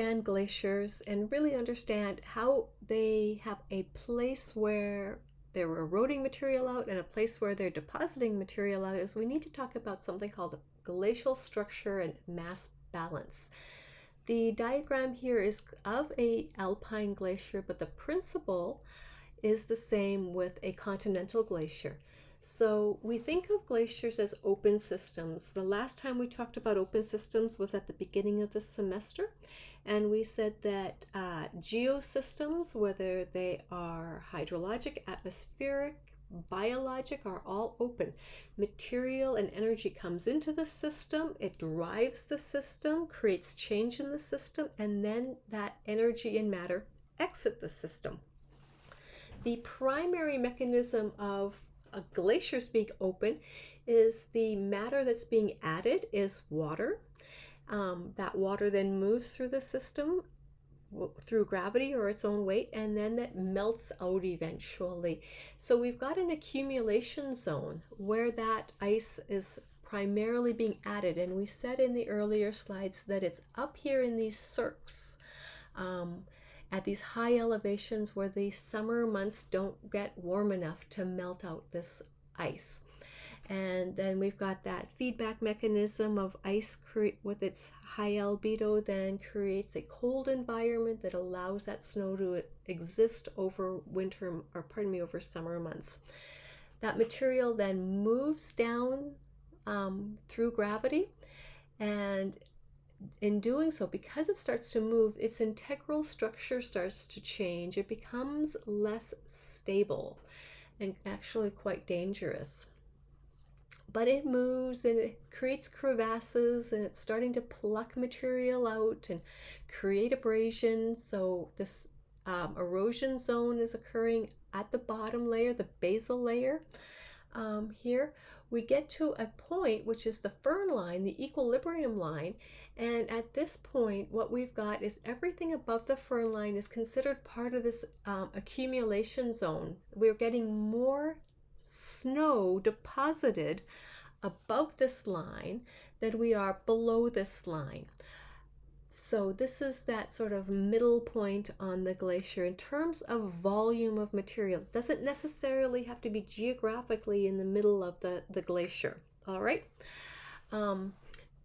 And glaciers and really understand how they have a place where they're eroding material out and a place where they're depositing material out is we need to talk about something called glacial structure and mass balance. The diagram here is of a alpine glacier, but the principle is the same with a continental glacier. So we think of glaciers as open systems. The last time we talked about open systems was at the beginning of the semester, and we said that geosystems, whether they are hydrologic, atmospheric, biologic, are all open. Material and energy comes into the system, it drives the system, creates change in the system, and then that energy and matter exit the system. The primary mechanism of glaciers being open is the matter that's being added is water. That water then moves through the system through gravity or its own weight, and then that melts out eventually. So we've got an accumulation zone where that ice is primarily being added, and we said in the earlier slides that it's up here in these cirques. At these high elevations where the summer months don't get warm enough to melt out this ice. And then we've got that feedback mechanism of ice with its high albedo then creates a cold environment that allows that snow to exist over over summer months. That material then moves down through gravity, and in doing so, because it starts to move, its integral structure starts to change. It becomes less stable and actually quite dangerous. But it moves and it creates crevasses, and it's starting to pluck material out and create abrasion. So this erosion zone is occurring at the bottom layer, the basal layer. Here we get to a point which is the firn line, the equilibrium line, and at this point what we've got is everything above the firn line is considered part of this accumulation zone. We're getting more snow deposited above this line than we are below this line. So this is that sort of middle point on the glacier in terms of volume of material. It doesn't necessarily have to be geographically in the middle of the glacier. All right.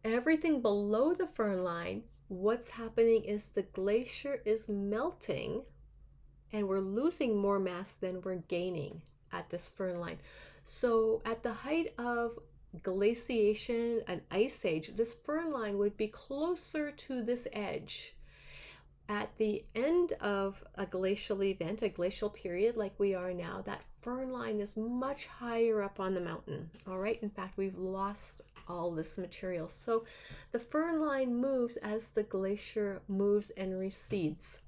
Everything below the firn line, what's happening is the glacier is melting and we're losing more mass than we're gaining at this firn line. So at the height of glaciation, an ice age, this firn line would be closer to this edge. At the end of a glacial event, a glacial period like we are now, that firn line is much higher up on the mountain. All right, in fact, we've lost all this material. So the firn line moves as the glacier moves and recedes.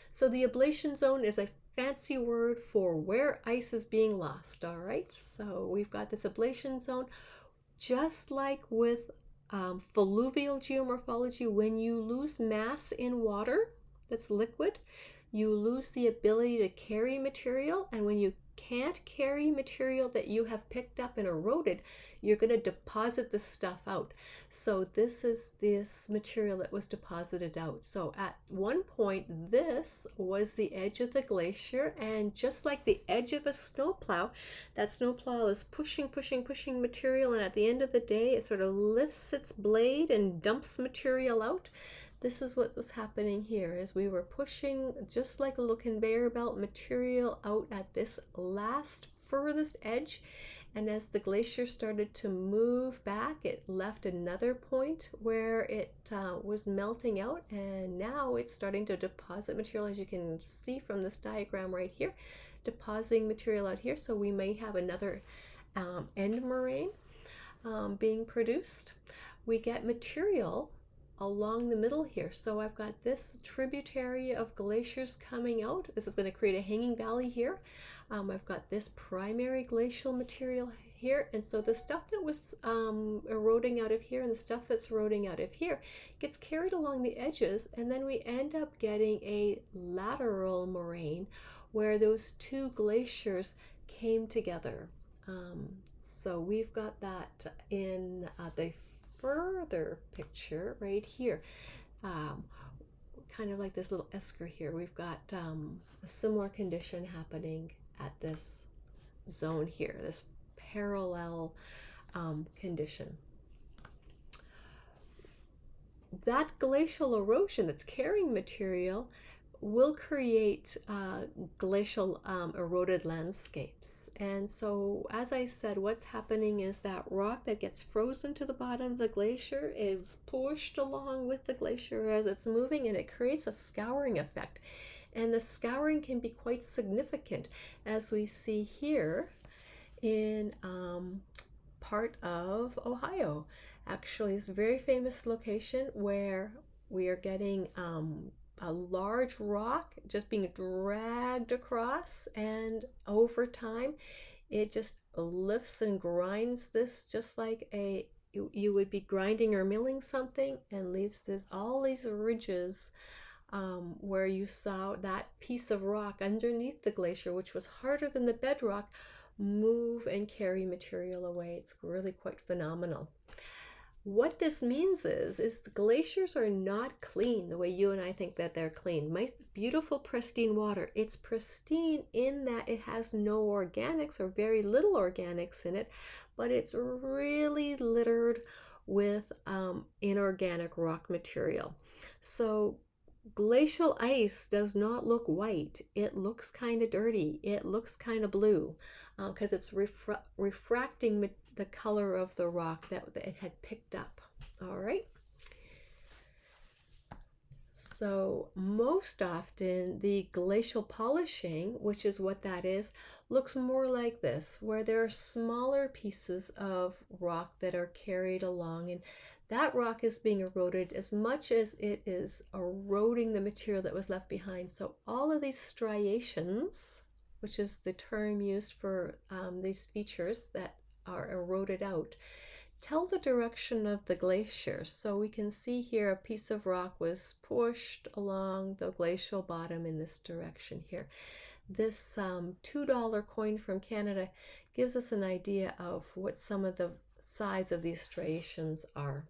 So the ablation zone is a fancy word for where ice is being lost. All right, so we've got this ablation zone, just like with fluvial geomorphology. When you lose mass in water that's liquid, you lose the ability to carry material, and when you can't carry material that you have picked up and eroded, you're going to deposit this stuff out. So this is this material that was deposited out. So at one point, this was the edge of the glacier, and just like the edge of a snowplow, that snowplow is pushing material, and at the end of the day, it sort of lifts its blade and dumps material out. This is what was happening here, as we were pushing, just like a little conveyor belt, material out at this last furthest edge. And as the glacier started to move back, it left another point where it was melting out, and now it's starting to deposit material, as you can see from this diagram right here, depositing material out here. So we may have another end moraine being produced. We get material along the middle here. So I've got this tributary of glaciers coming out. This is going to create a hanging valley here. I've got this primary glacial material here, and so the stuff that was eroding out of here and the stuff that's eroding out of here gets carried along the edges, and then we end up getting a lateral moraine where those two glaciers came together. So we've got that in the further picture right here. um, kind of like this little esker here. We've got a similar condition happening at this zone here, this parallel condition. That glacial erosion that's carrying material will create glacial eroded landscapes. And so, as I said, what's happening is that rock that gets frozen to the bottom of the glacier is pushed along with the glacier as it's moving, and it creates a scouring effect. And the scouring can be quite significant, as we see here in part of Ohio. Actually, it's a very famous location where we are getting a large rock just being dragged across, and over time it just lifts and grinds this just like you would be grinding or milling something, and leaves this all these ridges where you saw that piece of rock underneath the glacier, which was harder than the bedrock, move and carry material away. It's really quite phenomenal. What this means is the glaciers are not clean the way you and I think that they're clean. My beautiful pristine water, it's pristine in that it has no organics or very little organics in it, but it's really littered with inorganic rock material. So glacial ice does not look white. It looks kind of dirty. It looks kind of blue because it's refracting the color of the rock that it had picked up. All right. So most often the glacial polishing, which is what that is, looks more like this, where there are smaller pieces of rock that are carried along, and that rock is being eroded as much as it is eroding the material that was left behind. So all of these striations, which is the term used for these features that are eroded out, tell the direction of the glacier. So we can see here a piece of rock was pushed along the glacial bottom in this direction here. This $2 coin from Canada gives us an idea of what some of the size of these striations are.